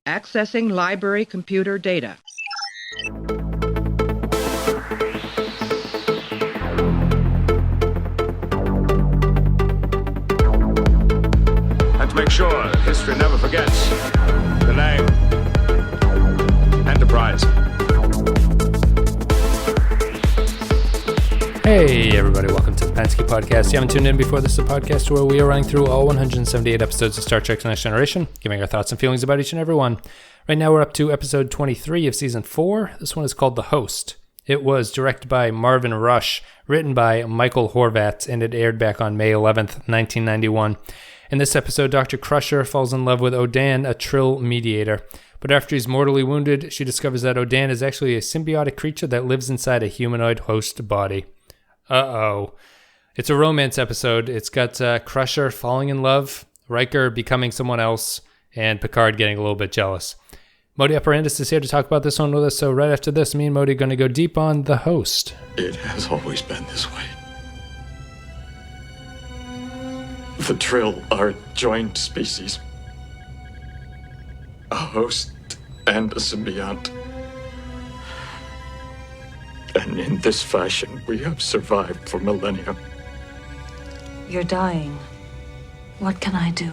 Accessing library computer data. And to make sure that history never forgets the name Enterprise. Hey everybody, welcome to the Pensky Podcast. If you haven't tuned in before, this is a podcast where we are running through all 178 episodes of Star Trek The Next Generation, giving our thoughts and feelings about each and every one. Right now we're up to episode 23 of season 4. This one is called The Host. It was directed by Marvin Rush, written by Michael Horvat, and it aired back on May 11th, 1991. In this episode, Dr. Crusher falls in love with Odan, a Trill mediator. But after he's mortally wounded, she discovers that Odan is actually a symbiotic creature that lives inside a humanoid host body. Uh-oh. It's a romance episode. It's got Crusher falling in love, Riker becoming someone else, and Picard getting a little bit jealous. Modi Operandus is here to talk about this one with us, so right after this, me and Modi are going to go deep on The Host. It has always been this way. The Trill are a joined species. A host and a symbiont. And in this fashion, we have survived for millennia. You're dying. What can I do?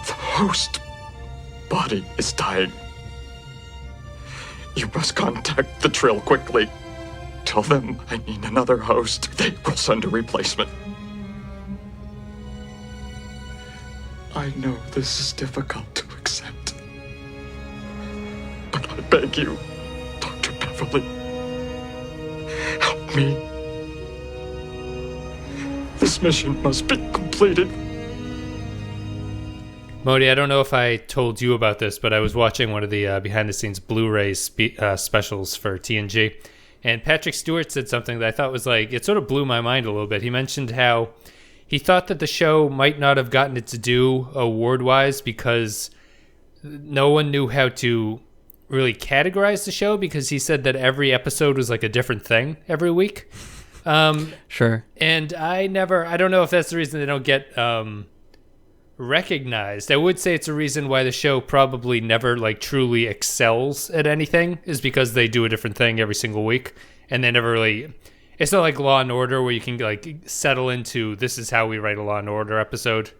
The host body is dying. You must contact the Trill quickly. Tell them I need another host. They will send a replacement. I know this is difficult to accept. But I beg you, Dr. Beverly, help me. This mission must be completed. Modi, I don't know if I told you about this, but I was watching one of the behind-the-scenes Blu-ray specials for TNG, and Patrick Stewart said something that I thought was like, it sort of blew my mind a little bit. He mentioned how he thought that the show might not have gotten its due award-wise because no one knew how to really categorize the show, because he said that every episode was like a different thing every week. Sure. And I don't know if that's the reason they don't get recognized. I would say it's a reason why the show probably never like truly excels at anything, is because they do a different thing every single week, and they never really, it's not like Law and Order where you can like settle into, this is how we write a Law and Order episode,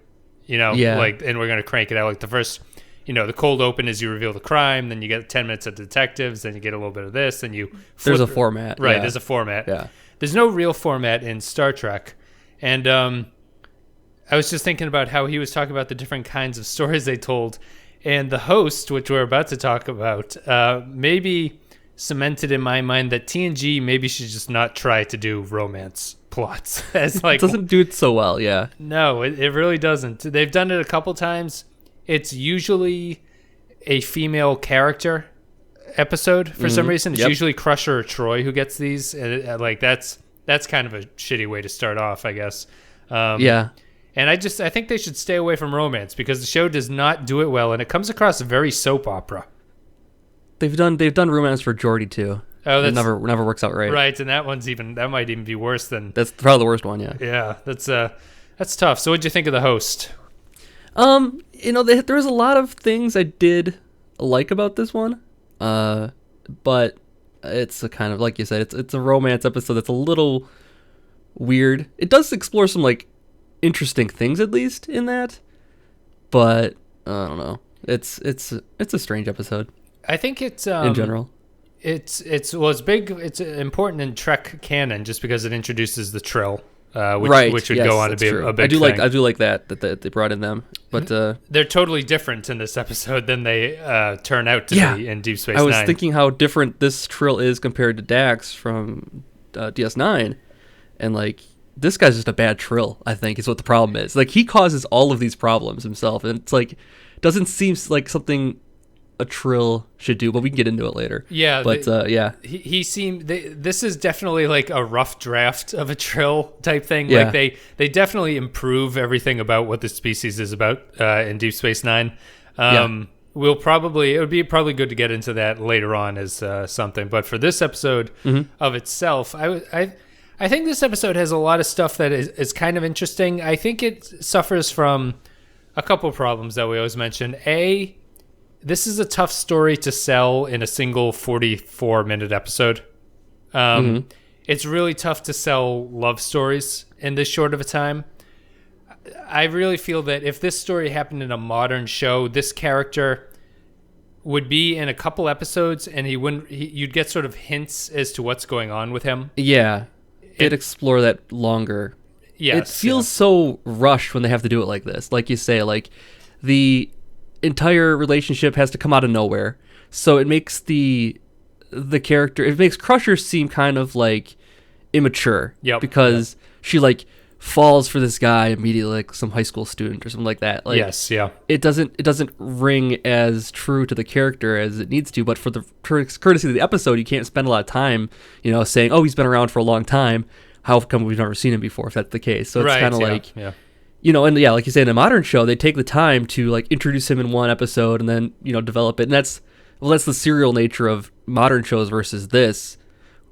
you know, like, and we're going to crank it out. Like the first, you know, the cold open is you reveal the crime, then you get 10 minutes of detectives, then you get a little bit of this, and you there's a format. Right. Yeah. There's a format. Yeah. There's no real format in Star Trek. And I was just thinking about how he was talking about the different kinds of stories they told. And The Host, which we're about to talk about, maybe cemented in my mind that TNG maybe should just not try to do romance plots. As like, it doesn't do it so well, yeah. No, it really doesn't. They've done it a couple times. It's usually a female character episode for some reason. It's usually Crusher or Troy who gets these, and like that's kind of a shitty way to start off, I guess. Yeah. And I think they should stay away from romance, because the show does not do it well, and it comes across very soap opera. They've done romance for Geordi too. Oh, that never works out right. Right, and that might even be worse than. That's probably the worst one, yeah. Yeah, that's tough. So what'd you think of The Host? You know, there was a lot of things I did like about this one, but it's a kind of, like you said, it's a romance episode that's a little weird. It does explore some like interesting things, at least in that, but I don't know. It's a strange episode. I think it's in general. It's big. It's important in Trek canon just because it introduces the Trill. Which would go on to be a big thing. I do like that they brought in them, but they're totally different in this episode than they turn out to be in Deep Space Nine. I was thinking how different this Trill is compared to Dax from DS9, and like this guy's just a bad Trill, I think, is what the problem is. Like he causes all of these problems himself, and it's like doesn't seem like something a Trill should do, but we can get into it later. Yeah, but he seemed. This is definitely like a rough draft of a Trill type thing. Yeah. Like they definitely improve everything about what the species is about in Deep Space Nine. It would be probably good to get into that later on as something. But for this episode of itself, I think this episode has a lot of stuff that is kind of interesting. I think it suffers from A couple problems that we always mention. A, this is a tough story to sell in a single 44-minute episode. It's really tough to sell love stories in this short of a time. I really feel that if this story happened in a modern show, this character would be in a couple episodes, and you'd get sort of hints as to what's going on with him. Yeah, it'd explore that longer. Yes, it feels so rushed when they have to do it like this. Like you say, like the entire relationship has to come out of nowhere, so it makes the character, it makes Crusher seem kind of like immature. Yep. Because she like falls for this guy immediately, like some high school student or something like that. Like, yes, yeah. It doesn't ring as true to the character as it needs to, but for the courtesy of the episode, you can't spend a lot of time, saying, oh, he's been around for a long time. How come we've never seen him before, if that's the case? So it's kind of like, yeah. And yeah, like you say, in a modern show, they take the time to like introduce him in one episode and then, develop it. And that's the serial nature of modern shows versus this,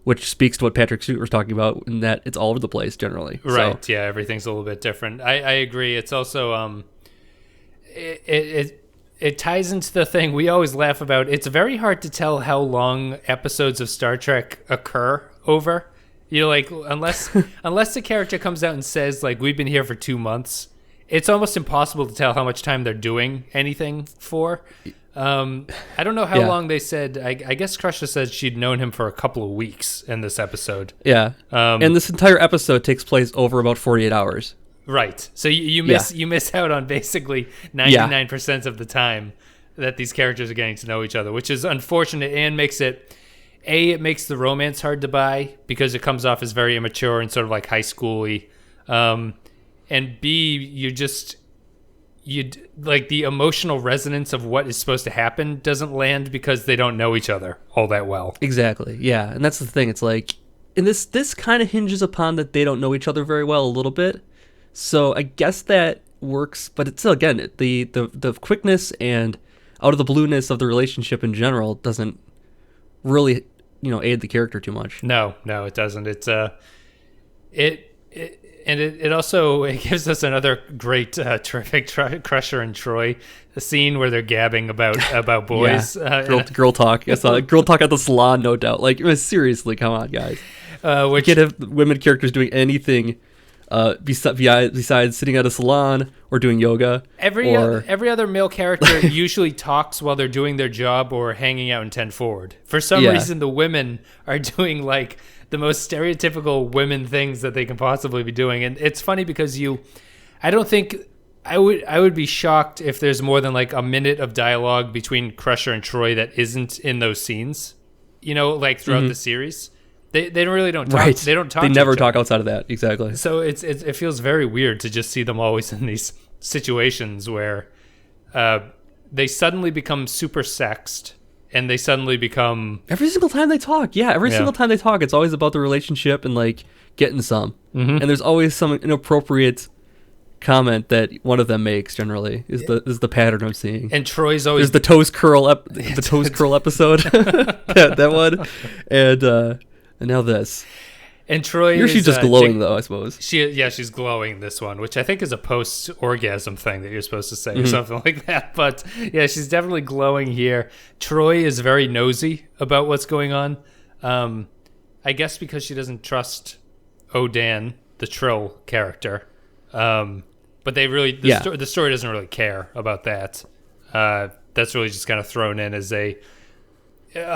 which speaks to what Patrick Stewart was talking about, in that it's all over the place generally. Right. So, yeah. Everything's a little bit different. I agree. It's also, it ties into the thing we always laugh about. It's very hard to tell how long episodes of Star Trek occur over. Like unless the character comes out and says like, we've been here for 2 months, it's almost impossible to tell how much time they're doing anything for. I don't know how long they said. I guess Crusher said she'd known him for a couple of weeks in this episode. Yeah. And this entire episode takes place over about 48 hours. Right. So you miss out on basically 99% of the time that these characters are getting to know each other, which is unfortunate and makes it makes the romance hard to buy because it comes off as very immature and sort of like high school-y. And B, you'd like the emotional resonance of what is supposed to happen doesn't land because they don't know each other all that well. Exactly. Yeah. And that's the thing. It's like, and this kind of hinges upon that they don't know each other very well a little bit. So I guess that works, but it's still, again, the quickness and out of the blueness of the relationship in general doesn't really, aid the character too much. No, it doesn't. It's it also gives us another great, terrific Crusher and Troy, a scene where they're gabbing about boys. Yeah. Girl talk. I saw girl talk at the salon, no doubt. Like, seriously, come on, guys. Which you can't have women characters doing anything besides sitting at a salon or doing yoga. Every other male character usually talks while they're doing their job or hanging out in 10 forward. For some reason, the women are doing like the most stereotypical women things that they can possibly be doing. And it's funny because I don't think I would be shocked if there's more than like a minute of dialogue between Crusher and Troy that isn't in those scenes, like throughout the series. They really don't talk. Right. They don't talk. They to never each talk other. outside of that. Exactly. So it feels very weird to just see them always in these situations where they suddenly become super sexed and they suddenly become every single time they talk. Yeah, every single time they talk, it's always about the relationship and like getting some. Mm-hmm. And there's always some inappropriate comment that one of them makes. Generally, is the pattern I'm seeing. And Troy's always there's the toes curl curl episode. that one, and now this. And Troy Here she's just glowing, though, I suppose. She's glowing this one, which I think is a post-orgasm thing that you're supposed to say or something like that. But yeah, she's definitely glowing here. Troy is very nosy about what's going on. I guess because she doesn't trust Odan, the Trill character. But they really, the story doesn't really care about that. That's really just kind of thrown in as a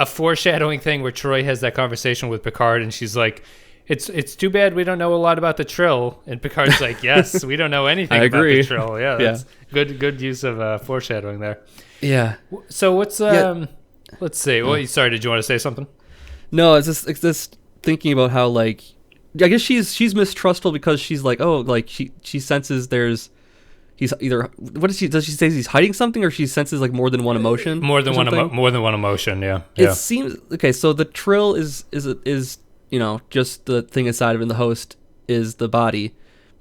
foreshadowing thing where Troy has that conversation with Picard and she's like, it's too bad we don't know a lot about the Trill. And Picard's like, yes, we don't know anything about the Trill. Yeah, that's good use of foreshadowing there. Yeah. So what's let's see. Well, sorry, did you want to say something? No, it's just thinking about how like I guess she's mistrustful because she's like, oh, like she senses he's either does she say he's hiding something or she senses like more than one emotion? More than one emotion, yeah. It seems okay, so the Trill is just the thing inside of it, and the host is the body.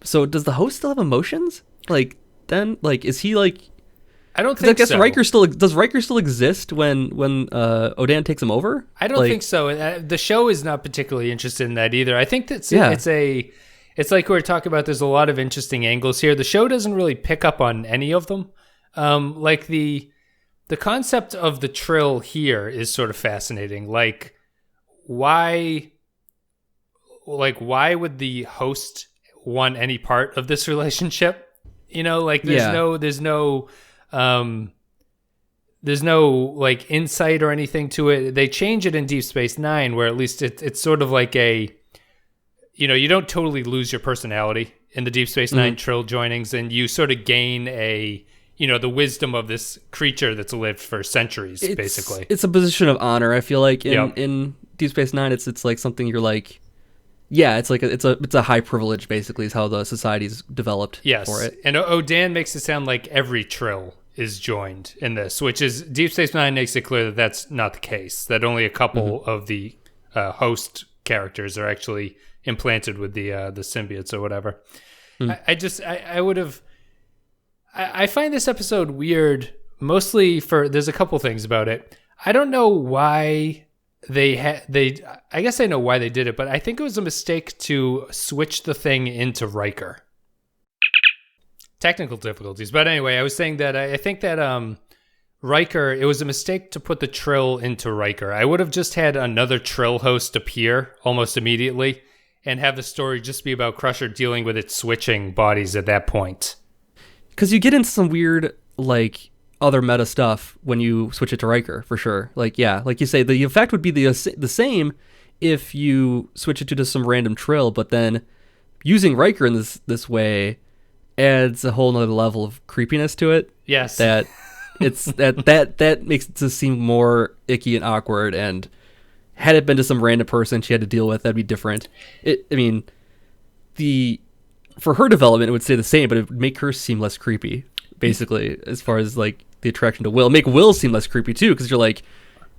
So does the host still have emotions? Like then like is he like I don't think so. Does Riker still exist when Odan takes him over? I don't think so. The show is not particularly interested in that either. I think that it's like we were talking about, there's a lot of interesting angles here. The show doesn't really pick up on any of them. Like the concept of the Trill here is sort of fascinating. Like why would the host want any part of this relationship? Like there's no like insight or anything to it. They change it in Deep Space Nine, where at least it's sort of like a, you don't totally lose your personality in the Deep Space Nine Trill joinings, and you sort of gain the wisdom of this creature that's lived for centuries, basically. It's a position of honor, I feel like. In Deep Space Nine, it's like something you're like, yeah, it's like it's a high privilege, basically, is how the society's developed for it. And O'Dan makes it sound like every Trill is joined in this, which is, Deep Space Nine makes it clear that that's not the case, that only a couple of the host characters are actually implanted with the symbiotes or whatever. I find this episode weird, mostly there's a couple things about it. I don't know why I guess I know why they did it, but I think it was a mistake to switch the thing into Riker. Technical difficulties. But anyway, I was saying that I think that Riker, it was a mistake to put the Trill into Riker. I would have just had another Trill host appear almost immediately and have the story just be about Crusher dealing with its switching bodies at that point. Because you get into some weird, like, other meta stuff when you switch it to Riker, for sure. Like, yeah, like you say, the effect would be the same if you switch it to just some random Trill, but then using Riker in this way adds a whole nother level of creepiness to it. Yes. That it's that makes it just seem more icky and awkward, and had it been to some random person she had to deal with, that'd be different. For her development, it would stay the same, but it would make her seem less creepy, basically, as far as like the attraction to Will. Make Will seem less creepy too, because you're like,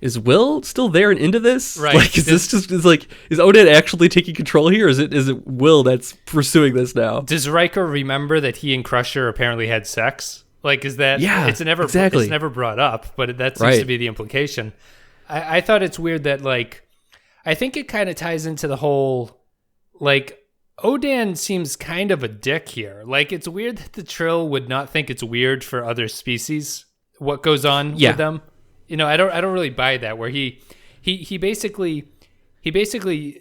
is Will still there and into this? Right. Like, is Odin actually taking control here? Or is it Will that's pursuing this now? Does Riker remember that he and Crusher apparently had sex? Like, is that? Yeah, exactly. It's never brought up, but that seems to be the implication. I thought it's weird that, like, I think it kind of ties into the whole, like, Odan seems kind of a dick here. Like, it's weird that the Trill would not think it's weird for other species what goes on with them. I don't really buy that. Where he basically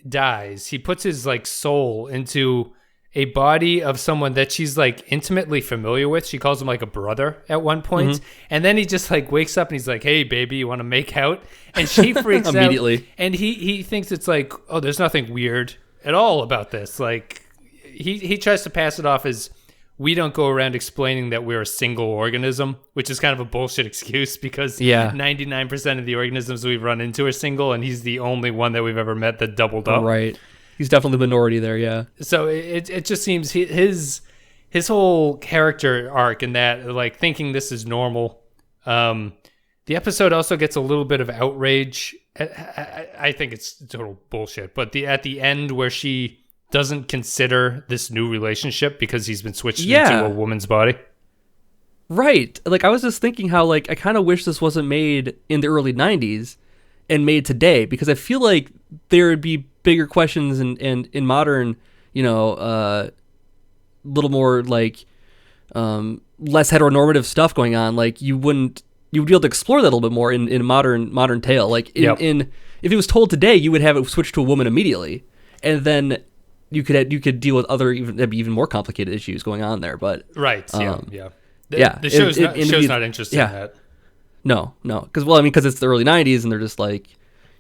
dies. He puts his like soul into a body of someone that she's like intimately familiar with. She calls him like a brother at one point. And then he just like wakes up and he's like, "Hey, baby, you want to make out?" And she freaks immediately. out. And he thinks it's like, "Oh, there's nothing weird at all about this." Like, he tries to pass it off as, we don't go around explaining that we're a single organism, which is kind of a bullshit excuse, because 99% of the organisms we've run into are single, and he's the only one that we've ever met that doubled up. Right. He's definitely the minority there, yeah. So it just seems his whole character arc in that, like, thinking this is normal. The episode also gets a little bit of outrage. I think it's total bullshit, but at the end where she doesn't consider this new relationship because he's been switched into a woman's body. Right. Like, I was just thinking how, like, I kind of wish this wasn't made in the early 90s and made today, because I feel like there would be bigger questions in modern, little more, like, less heteronormative stuff going on. Like, you would be able to explore that a little bit more in modern tale. Like, if it was told today, you would have it switch to a woman immediately, and then you could deal with even more complicated issues going on there. But the show's not interested in that. No, because it's the early 90s and they're just like,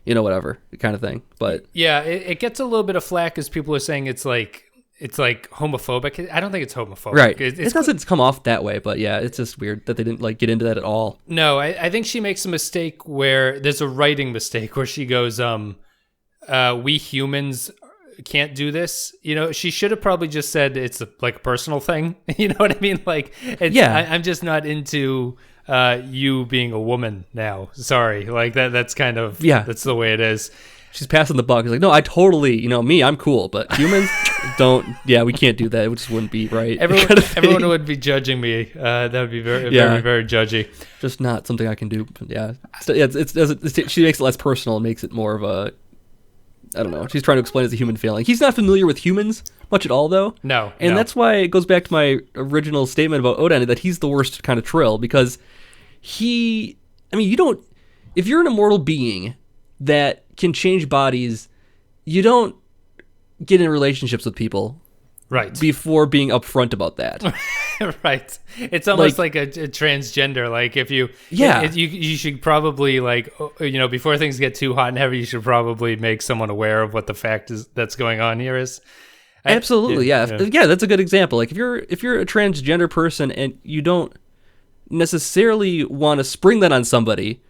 whatever kind of thing. But it gets a little bit of flack as people are saying it's like homophobic. I don't think it's homophobic. Right. It doesn't come off that way, but yeah, it's just weird that they didn't like get into that at all. No, I think she makes a mistake where there's a writing mistake where she goes, we humans can't do this. She should have probably just said it's a personal thing. You know what I mean? Like, I'm just not into you being a woman now. Sorry. Like that's kind of, that's the way it is. She's passing the buck. It's like, no, I totally, me, I'm cool, but humans don't. Yeah, we can't do that. It just wouldn't be right. Everyone would be judging me. That would be very, very, very judgy. Just not something I can do. But yeah, she makes it less personal and makes it more of a I don't know. She's trying to explain it's a human failing. He's not familiar with humans much at all, though. No. And that's why it goes back to my original statement about Odan, that he's the worst kind of Trill, because you don't, if you're an immortal being that can change bodies, you don't get in relationships with people. Right. Before being upfront about that. Right. It's almost like a transgender. Like if you, you should probably before things get too hot and heavy, you should probably make someone aware of what the fact is that's going on here is. Absolutely. Yeah. That's a good example. Like if you're a transgender person and you don't necessarily want to spring that on somebody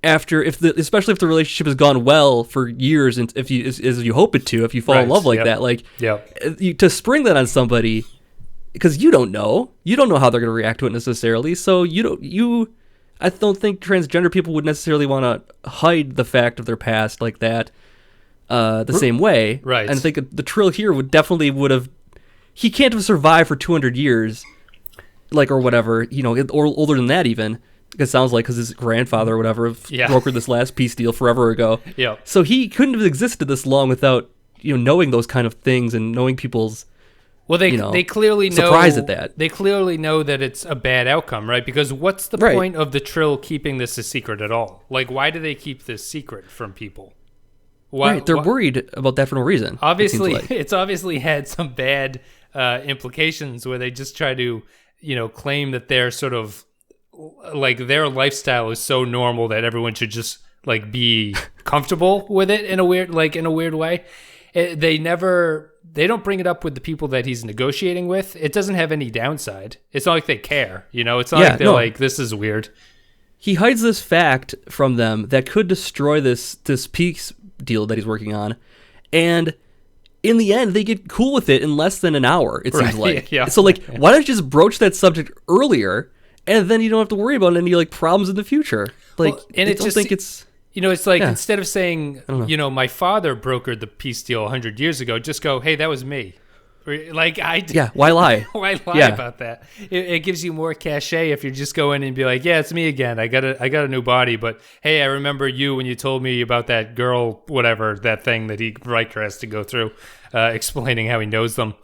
especially if the relationship has gone well for years, and if you, as you hope it to, if you fall in love like that, to spring that on somebody, because you don't know how they're going to react to it necessarily. So I don't think transgender people would necessarily want to hide the fact of their past like that, the same way. Right. And I think the Trill here would have, he can't have survived for 200 years, or whatever, or older than that even. It sounds like because his grandfather or whatever brokered this last peace deal forever ago. Yeah. So he couldn't have existed this long without knowing those kind of things and knowing people's. Well, they clearly know. Surprised at that. They clearly know that it's a bad outcome, right? Because what's the point of the Trill keeping this a secret at all? Like, why do they keep this secret from people? Why, they're worried about that for no reason. Obviously, it's obviously had some bad implications where they just try to, claim that they're sort of. Like their lifestyle is so normal that everyone should just be comfortable with it in a weird way. They don't bring it up with the people that he's negotiating with. It doesn't have any downside. It's not like they care, It's not like they're like, this is weird. He hides this fact from them that could destroy this peace deal that he's working on, and in the end, they get cool with it in less than an hour. It seems like. Yeah. So why don't you just broach that subject earlier? And then you don't have to worry about any problems in the future. It's instead of saying, my father brokered the peace deal 100 years ago, just go, hey, that was me. Why lie? Why lie about that? It gives you more cachet if you just go in and be like, yeah, it's me again. I got a new body, but hey, I remember you when you told me about that girl, whatever, that thing that Riker has to go through, explaining how he knows them.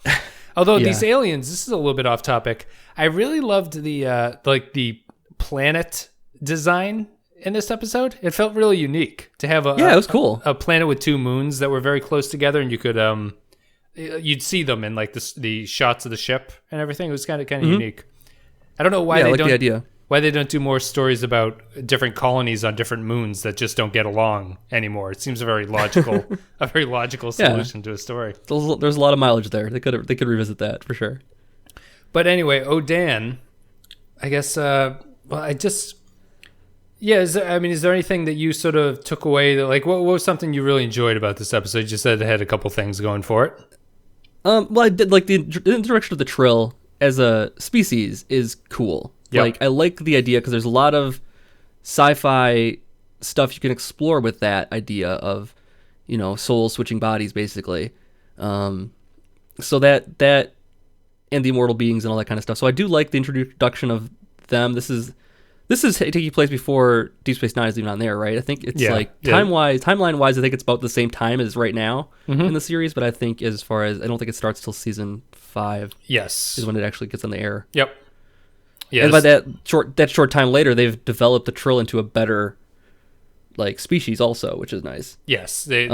Although these aliens, this is a little bit off topic. I really loved the planet design in this episode. It felt really unique to have it was cool. A planet with two moons that were very close together, and you could you'd see them in the shots of the ship and everything. It was kind of unique. I don't know why why they don't do more stories about different colonies on different moons that just don't get along anymore. It seems a very logical solution to a story. There's a lot of mileage there. They could revisit that for sure. But anyway, Odan, I guess. Is there anything that you sort of took away that what was something you really enjoyed about this episode? You just said it had a couple things going for it. I did like the introduction of the Trill as a species is cool. Yep. I like the idea because there's a lot of sci-fi stuff you can explore with that idea of, soul switching bodies basically. So that and the immortal beings and all that kind of stuff. So I do like the introduction of them. This is taking place before Deep Space Nine is even on there, right? I think it's timeline wise, I think it's about the same time as right now in the series. But I think I don't think it starts till season 5. Yes, is when it actually gets on the air. Yep. Yes. And by that short time later, they've developed the Trill into a better species also, which is nice. Yes, they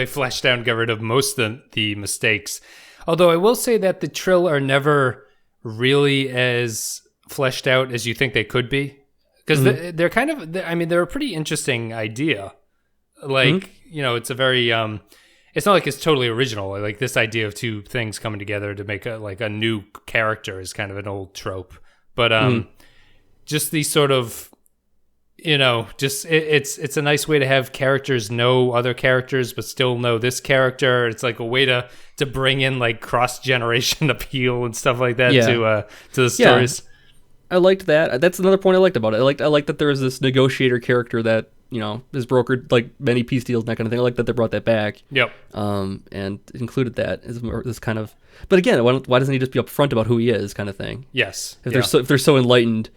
fleshed out and got rid of most of the mistakes. Although I will say that the Trill are never really as fleshed out as you think they could be, because they're kind of, they're a pretty interesting idea. It's a very it's not like it's totally original. Like this idea of two things coming together to make a new character is kind of an old trope. But just these sort of, it's a nice way to have characters know other characters but still know this character. It's like a way to bring in cross generation appeal and stuff like that to the stories. Yeah. I liked that. That's another point I liked about it. I like that there was this negotiator character that has brokered many peace deals and that kind of thing. I like that they brought that back. Yep. And included that as this kind of. But again, why doesn't he just be upfront about who he is, kind of thing? Yes. If they're so enlightened,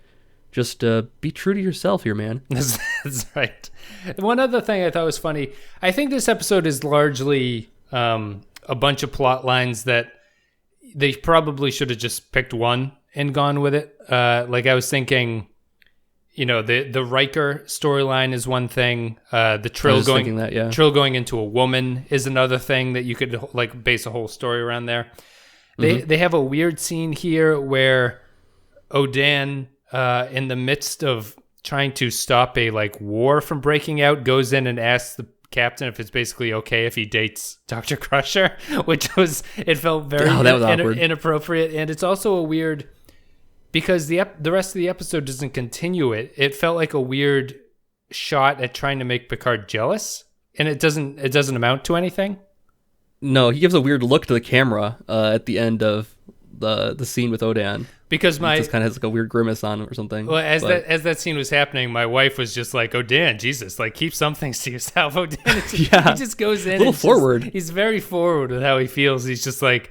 just be true to yourself here, man. That's right. One other thing I thought was funny, I think this episode is largely a bunch of plot lines that they probably should have just picked one and gone with it. Like I was thinking, the Riker storyline is one thing. The Trill going into a woman is another thing that you could like base a whole story around there. They have a weird scene here where Odan, in the midst of trying to stop a like war from breaking out, goes in and asks the captain if it's basically okay if he dates Dr. Crusher, it felt very inappropriate. And it's also a weird, because the rest of the episode doesn't continue it. It felt like a weird shot at trying to make Picard jealous, and it doesn't amount to anything. No, he gives a weird look to the camera at the end of the scene with Odan. Because he just kind of has like a weird grimace on him or something. Well, as that scene was happening, my wife was just like, "Odan, Jesus, like keep some things to yourself." Odan, he just goes in a little forward. He's very forward with how he feels. He's like,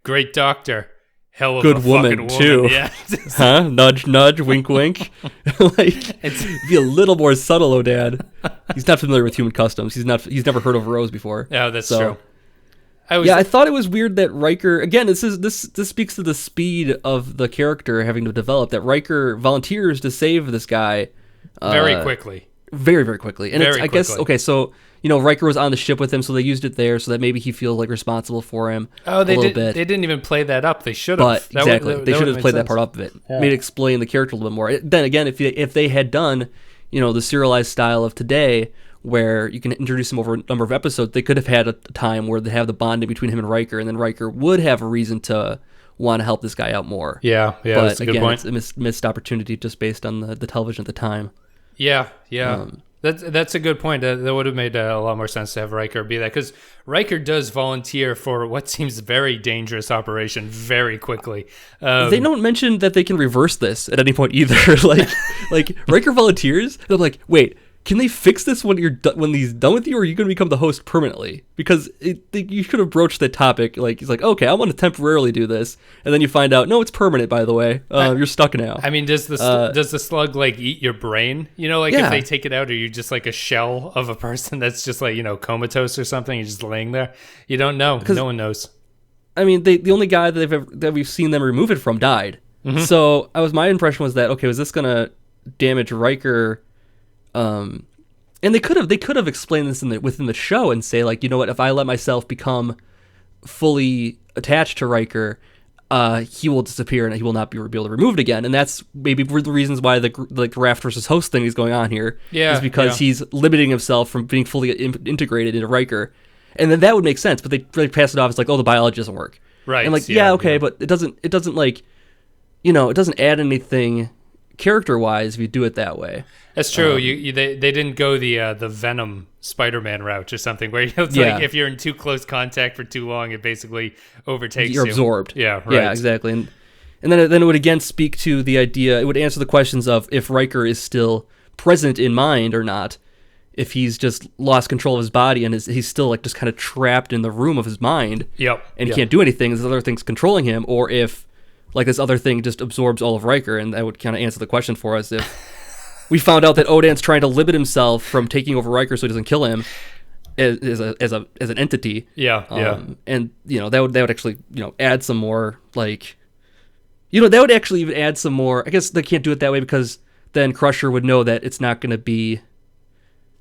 great doctor, hell of good a woman fucking woman. Too. Yeah. Huh? Nudge, nudge, wink, wink. Like, be a little more subtle, Odan. He's not familiar with human customs. He's never heard of Rose before. Oh, that's true. I thought it was weird that Riker, again, this speaks to the speed of the character having to develop, that Riker volunteers to save this guy very quickly. Very, very quickly. And I guess, okay, so, Riker was on the ship with him, so they used it there so that maybe he feels like responsible for him a little bit. They didn't even play that up. They should have. But exactly. They should have played that part up of it. Yeah. Made it explain the character a little bit more. Then again, if they had done, the serialized style of today, where you can introduce him over a number of episodes, they could have had a time where they have the bonding between him and Riker, and then Riker would have a reason to want to help this guy out more. Yeah, but that's a good again, point. It's a missed opportunity just based on the television at the time. Yeah. That's a good point. That would have made a lot more sense to have Riker be that, because Riker does volunteer for what seems a very dangerous operation very quickly. They don't mention that they can reverse this at any point either. like Riker volunteers, and I'm like, wait, can they fix this when he's done with you, or are you going to become the host permanently? Because you could have broached the topic. Like, he's like, okay, I want to temporarily do this, and then you find out, no, it's permanent. By the way, you're stuck now. I mean, does the slug like eat your brain? If they take it out, are you just like a shell of a person that's just like comatose or something? You're just laying there. You don't know. No one knows. I mean, the only guy that we've seen them remove it from died. Mm-hmm. So my impression was that, okay, was this going to damage Riker? And they could have explained this within the show and say, like, you know what, if I let myself become fully attached to Riker, he will disappear and he will not be able to remove it again. And that's maybe one of the reasons why the raft versus host thing is going on here. Yeah, is because he's limiting himself from being fully integrated into Riker. And then that would make sense, but they pass it off as like, oh, the biology doesn't work. Right. And like, but it doesn't like, it doesn't add anything character-wise if you do it that way. That's true. They didn't go the Venom Spider-Man route or something where like if you're in too close contact for too long, it basically overtakes you. You're absorbed. Yeah, right. Yeah, exactly. And then it would again speak to the idea. It would answer the questions of if Riker is still present in mind or not. If he's just lost control of his body and he's still like just kind of trapped in the room of his mind. Yep. And he can't do anything. There's other things controlling him, or if like this other thing just absorbs all of Riker, and that would kind of answer the question for us if we found out that Odan's trying to limit himself from taking over Riker so he doesn't kill him as an entity. And that would actually add some more like that would actually even add some more. I guess they can't do it that way because then Crusher would know that it's not going to be.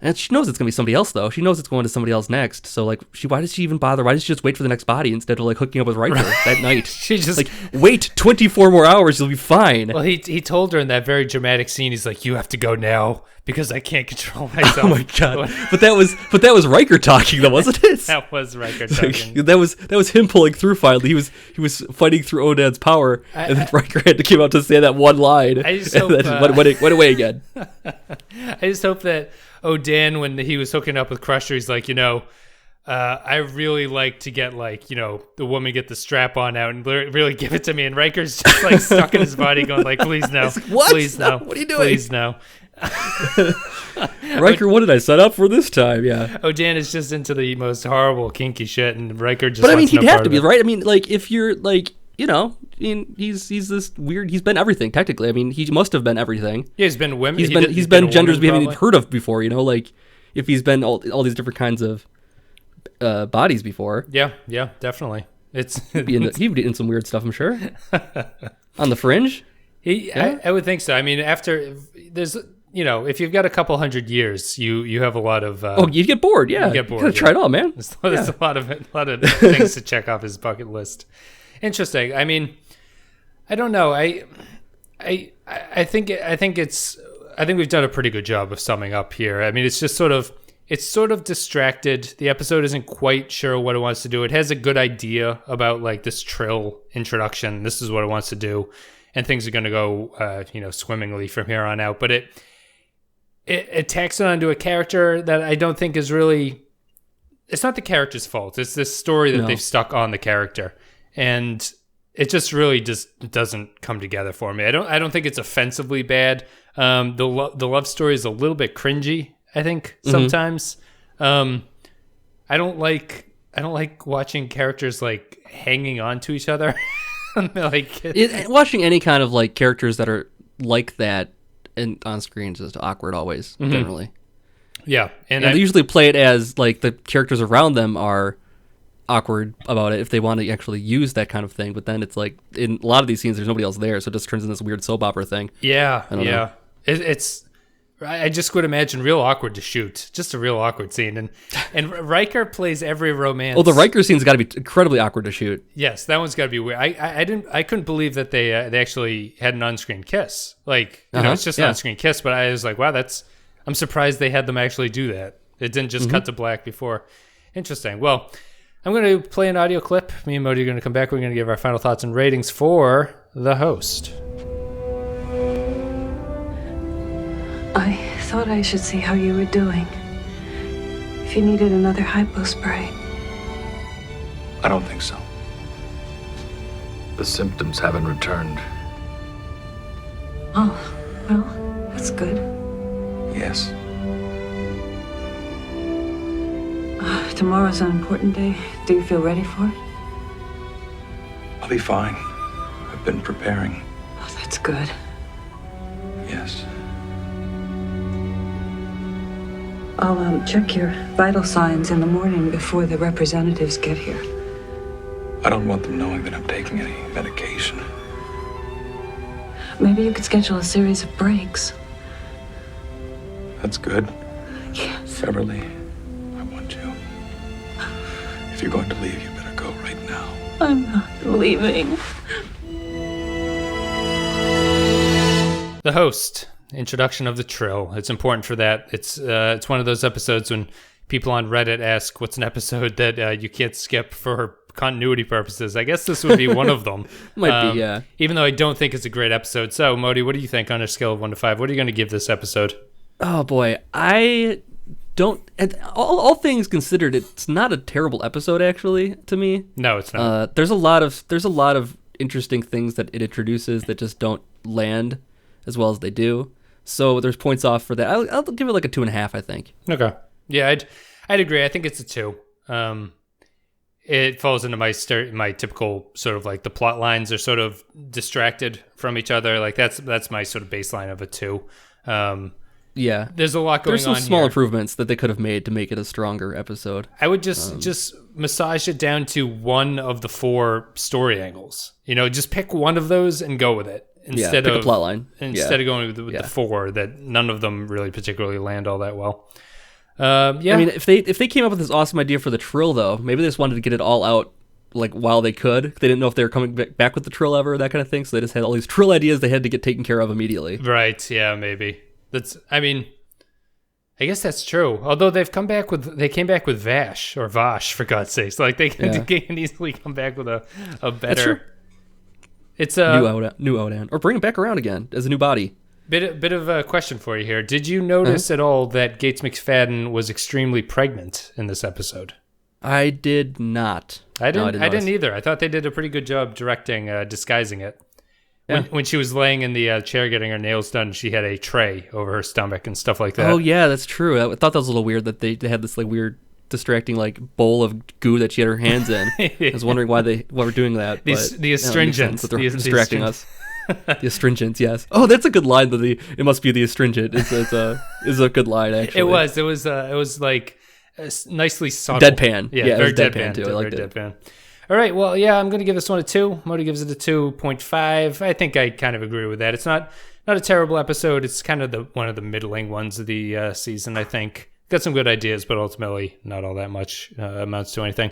And she knows it's going to be somebody else, though. She knows it's going to somebody else next. So, like, why does she even bother? Why does she just wait for the next body instead of, like, hooking up with Riker that night? She just... Like, wait 24 more hours, you'll be fine. Well, he told her in that very dramatic scene, he's like, you have to go now because I can't control myself. Oh, my God. But that was Riker talking, though, wasn't it? That was Riker talking. That was him pulling through, finally. He was fighting through Odan's power, and then Riker had to come out to say that one line. I just hope... went away again. I just hope that Odan, when he was hooking up with Crusher, he's like, I really like to get like, the woman get the strap on out and really give it to me. And Riker's just like stuck in his body going like, please no, what? Please no. What are you doing? Please no. Riker, what did I set up for this time? Yeah. Odan is just into the most horrible kinky shit, and Riker just. But I mean, he'd have to be, right? I mean, like if you're like, you know, I mean, he's this weird. He's been everything technically. I mean, he must have been everything. Yeah, he's been women. He's been genders we haven't probably. even heard of before. You know, like if he's been all these different kinds of bodies before. Yeah, definitely. He'd be in some weird stuff, I'm sure. On the fringe. I would think so. I mean, after there's, you know, if you've got a couple hundred years, you have a lot of. You get bored. Yeah, you get bored. You gotta try it all, man. There's a lot of things to check off his bucket list. Interesting. I mean, I don't know. I think we've done a pretty good job of summing up here. I mean, it's sort of distracted. The episode isn't quite sure what it wants to do. It has a good idea about like this Trill introduction. This is what it wants to do, and things are going to go, swimmingly from here on out. But it tacks it onto a character that I don't think is really. It's not the character's fault. It's this story that they've stuck on the character, and it just really doesn't come together for me. I don't think it's offensively bad. The love story is a little bit cringy, I think, sometimes. I don't like watching characters like hanging on to each other. Watching any kind of like characters that are like that and on screen is just awkward always, generally. Yeah, and they usually play it as like the characters around them are awkward about it if they want to actually use that kind of thing. But then it's like in a lot of these scenes, there's nobody else there, so it just turns into this weird soap opera thing. Yeah, yeah. It's I just would imagine real awkward to shoot, just a real awkward scene. And Riker plays every romance. Oh, the Riker scene's got to be incredibly awkward to shoot. Yes, that one's got to be weird. I couldn't believe that they actually had an on-screen kiss. Like, it's just an on-screen kiss, but I was like, wow, I'm surprised they had them actually do that. It didn't just cut to black before. Interesting. Well, I'm going to play an audio clip. Me and Modi are going to come back. We're going to give our final thoughts and ratings for The Host. I thought I should see how you were doing. If you needed another hypo spray. I don't think so. The symptoms haven't returned. Oh, well, that's good. Yes. Tomorrow's an important day. Do you feel ready for it? I'll be fine. I've been preparing. Oh, that's good. Yes. I'll check your vital signs in the morning before the representatives get here. I don't want them knowing that I'm taking any medication. Maybe you could schedule a series of breaks. That's good. Yes. Beverly, I want you. If you're going to leave, you better go right now. I'm not leaving. The Host. Introduction of the Trill. It's important for that. It's one of those episodes when people on Reddit ask, what's an episode that you can't skip for continuity purposes? I guess this would be one of them. Might be, yeah. Even though I don't think it's a great episode. So, Modi, what do you think on a scale of 1 to 5? What are you going to give this episode? Oh, boy. I don't... All things considered, it's not a terrible episode, actually, to me. No, it's not. There's a lot of interesting things that it introduces that just don't land as well as they do. So there's points off for that. I'll give it like a 2.5, I think. Okay. Yeah, I'd agree. I think it's a 2. It falls into my typical sort of like the plot lines are sort of distracted from each other. Like that's my sort of baseline of a 2. Yeah. There's a lot going on. There's some small here. improvements that they could have made to make it a stronger episode. I would just massage it down to one of the 4 story angles. Just pick one of those and go with it. Instead pick of a plot line. Instead of going with the 4 that none of them really particularly land all that well. I mean, if they came up with this awesome idea for the Trill, though, maybe they just wanted to get it all out like while they could. They didn't know if they were coming back with the Trill ever, that kind of thing. So they just had all these Trill ideas they had to get taken care of immediately. Right? Yeah, maybe. I guess that's true. Although they came back with Vash or Vosh, for God's sakes. Like they can easily come back with a better. That's true. It's new Odan, or bring it back around again as a new body. Bit of a question for you here. Did you notice at all that Gates McFadden was extremely pregnant in this episode? I did not. I didn't either. I thought they did a pretty good job directing, disguising it. Yeah. When she was laying in the chair getting her nails done, she had a tray over her stomach and stuff like that. Oh yeah, that's true. I thought that was a little weird that they had this like weird distracting like bowl of goo that she had her hands in. I was wondering why we're doing that. The but astringents. That they're distracting us. The astringents, yes. Oh, that's a good line. It must be the astringent. Is a good line actually. It was like nicely subtle. Deadpan. Yeah, very deadpan too. I liked it. Deadpan. All right, well, yeah, I'm going to give this one a 2. Modi gives it a 2.5. I think I kind of agree with that. It's not a terrible episode. It's kind of one of the middling ones of the season, I think. Got some good ideas, but ultimately not all that much amounts to anything.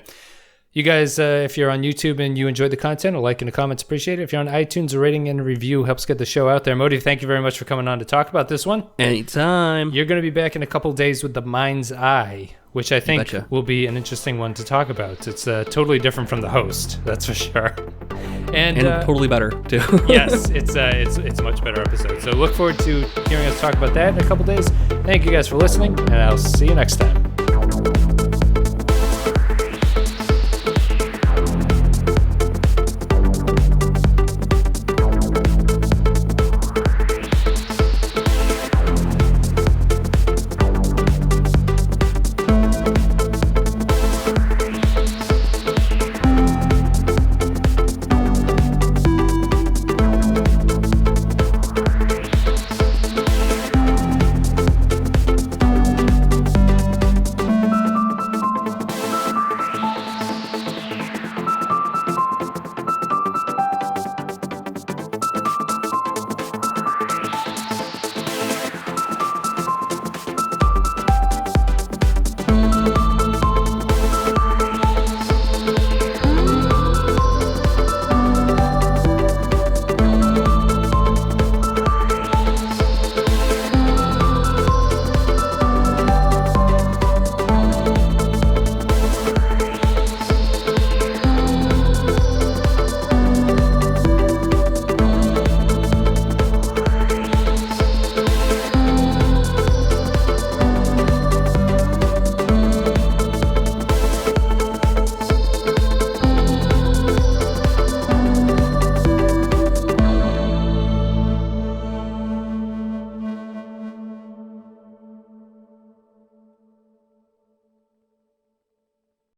You guys, if you're on YouTube and you enjoyed the content, a like and a comment, appreciate it. If you're on iTunes, a rating and a review helps get the show out there. Modi, thank you very much for coming on to talk about this one. Anytime. You're going to be back in a couple days with The Mind's Eye, which I think will be an interesting one to talk about. It's totally different from The Host, that's for sure. And totally better, too. Yes, it's a much better episode. So look forward to hearing us talk about that in a couple days. Thank you guys for listening, and I'll see you next time.